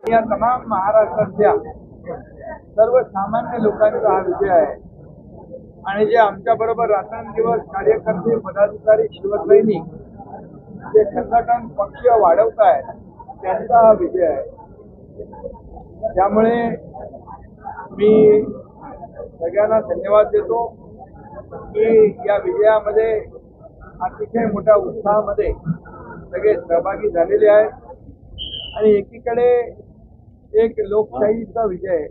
या तमाम महाराष्ट्रातल्या सर्वसामान्य लोकांचा हा विजय आहे आणि जे आमच्या बरोबर रात्रंदिवस कार्यकर्ते पदाधिकारी शिवसैनिक जे संघटन पक्ष वाढवत आहेत त्यांचा हा विजय आहे। त्यामुळे मी सगळ्यांना धन्यवाद देतो की या विजयामध्ये अतिशय मोठ्या उत्साहामध्ये सगळे सहभागी झालेले आहेत आणि एकीकडे एक लोकशाहीचा विजय आहे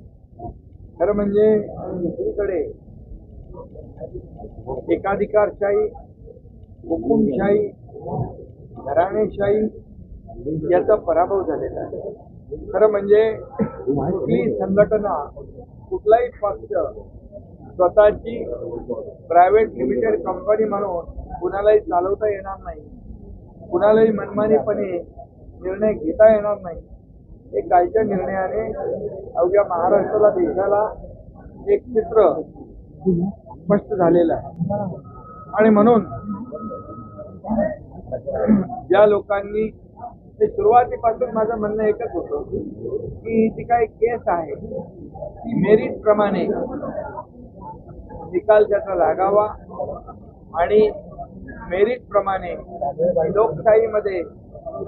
खरं म्हणजे, आणि दुसरीकडे एकाधिकारशाही, हुकुमशाही, घराणेशाही याचा पराभव झालेला आहे। खरं म्हणजे कुठलीही संघटना, कुठलाही पक्ष स्वतःची प्रायव्हेट लिमिटेड कंपनी म्हणून कुणालाही चालवता येणार नाही, कुणालाही मनमानीपणे निर्णय घेता येणार नाही। एक कालच्या निर्णयाने अवघ्या महाराष्ट्राला, देशाला एक चित्र स्पष्ट झालेलं आहे आणि म्हणून ज्या लोकांनी ते सुरुवातीपासून माझं म्हणणं एकच होतं की ती काही केस आहे ती मेरिट प्रमाणे निकाल त्याचा लागावा आणि मेरिट प्रमाणे लोकशाहीमध्ये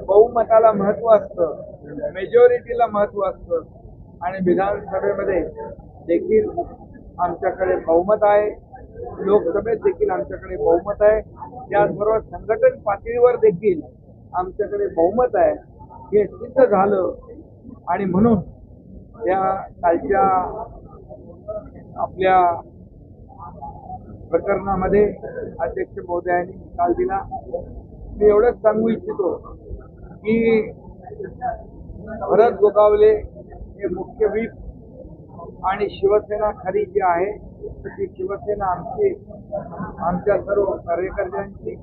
बहुमताला महत्व असतं, मेजॉरिटीला महत्व असतं आणि विधानसभेमध्ये देखील आमच्याकडे बहुमत आहे, लोकसभेत देखील आमच्याकडे बहुमत आहे, त्याचबरोबर संघटन पातळीवर देखील आमच्याकडे बहुमत आहे हे सिद्ध झालं आणि म्हणून या कालच्या आपल्या प्रकरणामध्ये अध्यक्ष महोदयांनी निकाल दिला। मी एवढंच सांगू इच्छितो की भरत गोगावले हे मुख्य व्हीप आणि शिवसेना खरी जी आहे ती शिवसेना आमच्या सर्व कार्यकर्त्यांची,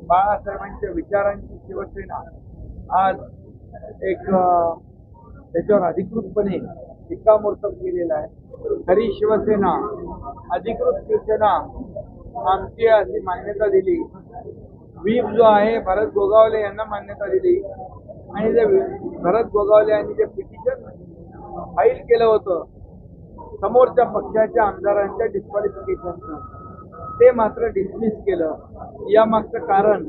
बाळासाहेबांच्या विचारांची शिवसेना आज एक त्याच्यावर अधिकृतपणे शिक्कामोर्तब केलेला आहे। खरी शिवसेना, अधिकृत शिवसेना आमची अशी मान्यता दिली। व्हीप जो आहे भरत गोगावले यांना मान्यता दिली आणि जे भरत गोगावले यांनी जे पिटिशन फाईल केलं होतं समोरच्या पक्षाच्या आमदारांच्या डिस्क्वालिफिकेशनचं, ते मात्र डिसमिस केलं। यामागचं कारण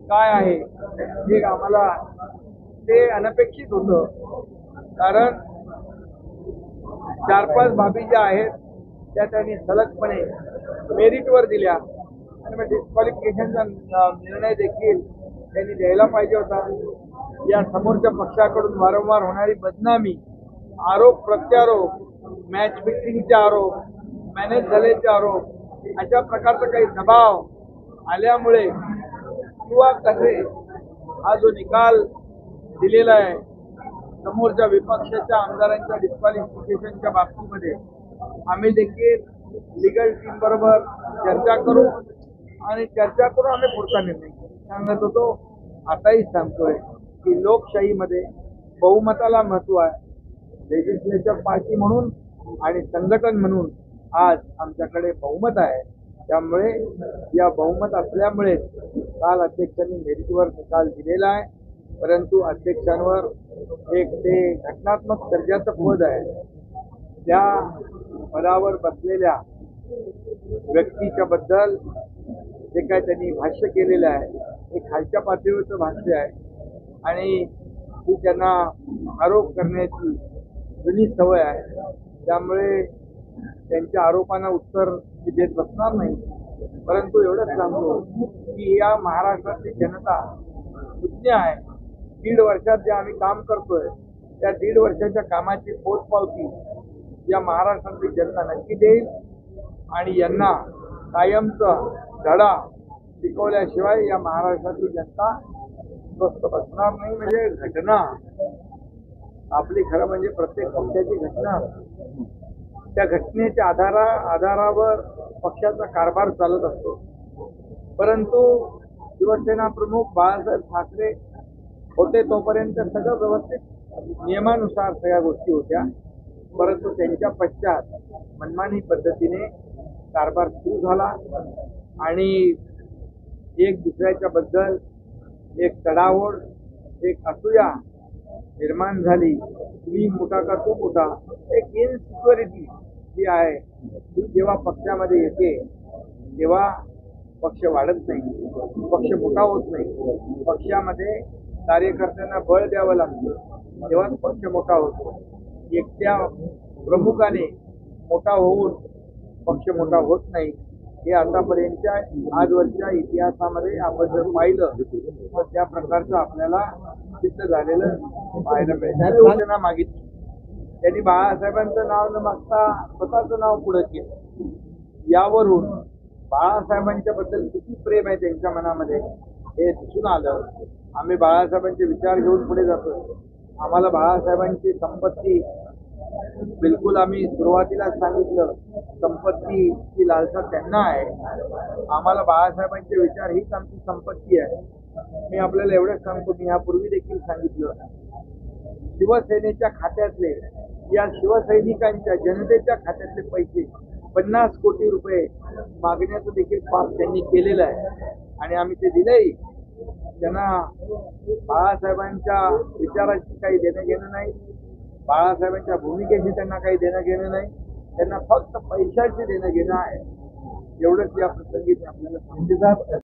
काय आहे हे आम्हाला ते अनपेक्षित होतं, कारण 4-5 बाबी ज्या आहेत त्या त्यांनी सलगपणे मेरिटवर दिल्या आणि मग डिस्क्वालिफिकेशनचा निर्णय देखील त्यांनी द्यायला पाहिजे होता। या समोरच्या पक्षाकडून वारंवार होणारी बदनामी, आरोप प्रत्यारोप, मॅच फिक्सिंगचे आरोप, मॅनेज झाल्याचे आरोप, अशा प्रकारचा काही दबाव आल्यामुळे किंवा कसे हा जो निकाल दिलेला आहे समोरच्या विपक्षाच्या आमदारांच्या डिस्क्वालिफिकेशनच्या बाबतीमध्ये आम्ही देखील लीगल टीम बरोबर चर्चा करू आणि चर्चा करून आम्ही पुढचा निर्णय सांगत होतो। आताही सांगतोय की लोकशाहीमध्ये बहुमताला महत्व आहे। लेजिस्लेचर पार्टी म्हणून आणि संघटन म्हणून आज आमच्याकडे बहुमत आहे। त्यामुळे या बहुमत असल्यामुळे काल अध्यक्षांनी मेरिटवर निकाल दिलेला आहे, परंतु अध्यक्षांवर एक ते घटनात्मक दर्जाचं पद आहे। त्या पदावर बसलेल्या व्यक्तीच्या बद्दल जे काय त्यांनी भाष्य केलेलं आहे हे खालच्या पातळीवरचं भाष्य आहे आणि ती त्यांना आरोप करण्याची जुनी सवय आहे। त्यामुळे त्यांच्या आरोपांना उत्तर मी देत बसणार नाही, परंतु एवढंच सांगतो की या महाराष्ट्रातली जनता सुज्ञ आहे। 1.5 वर्षात जे आम्ही काम करतोय त्या 1.5 वर्षाच्या कामाची पोचपावती या महाराष्ट्रातली जनता नक्की देईल आणि यांना कायमचा धडा शिकवल्याशिवाय या महाराष्ट्रातली जनता स्वस्थ बसणार नाही। म्हणजे घटना आपली खरं म्हणजे प्रत्येक पक्षाची घटना, त्या घटनेच्या आधारावर पक्षाचा कारभार चालत असतो, परंतु शिवसेना प्रमुख बाळासाहेब ठाकरे होते तोपर्यंत सगळं व्यवस्थित नियमानुसार सगळ्या गोष्टी होत्या, परंतु त्यांच्या पश्चात मनमानी पद्धतीने कारभार सुरू झाला आणि एक दुसऱ्याच्या बद्दल एक चढाओढ, एक असूया निर्माण झाली मी मोठा का तू मोठा, एक इनसिक्युरिटी जी आहे ती जेव्हा पक्षामध्ये येते तेव्हा पक्ष वाढत नाही, पक्ष मोठा होत नाही. पक्षामध्ये कार्यकर्त्यांना बळ द्यावं लागतं तेव्हाच पक्ष मोठा होतो. एकट्या प्रमुखाने मोठा होऊन पक्ष मोठा होत नाही. हे आतापर्यंतच्या आजवरच्या इतिहासामध्ये आपण जर पाहिलं तर त्या प्रकारचं आपल्याला सिद्ध झालेलं पाहायला मिळेल. सूचना मागितली, त्यांनी बाळासाहेबांचं नाव न मागता स्वतःचं नाव पुढे केलं. यावरून बाळासाहेबांच्या बद्दल किती प्रेम आहे त्यांच्या मनामध्ये हे दिसून आलं. आम्ही बाळासाहेबांचे विचार घेऊन पुढे जातो. आम्हाला बाळासाहेबांची संपत्ती, बिलकुल आम्ही सुरुवातीलाच सांगितलं, संपत्तीची लालसा त्यांना आहे. आम्हाला बाळासाहेबांचे विचार हीच आमची संपत्ती आहे. मी आपल्याला एवढंच सांगतो, मी यापूर्वी देखील सांगितलं, शिवसेनेच्या खात्यातले, या शिवसैनिकांच्या जनतेच्या खात्यातले पैसे 50 कोटी रुपये मागण्याचं देखील पाप त्यांनी केलेलं आहे आणि आम्ही ते दिलंही. त्यांना बाळासाहेबांच्या विचाराची काही देणं घेणं नाही, बाळासाहेबांच्या भूमिकेशी त्यांना काही देणं घेणं नाही. त्यांना फक्त पैशाची देणं घेणं आहे. एवढंच या प्रसंगी मी आपल्याला सांगितलं.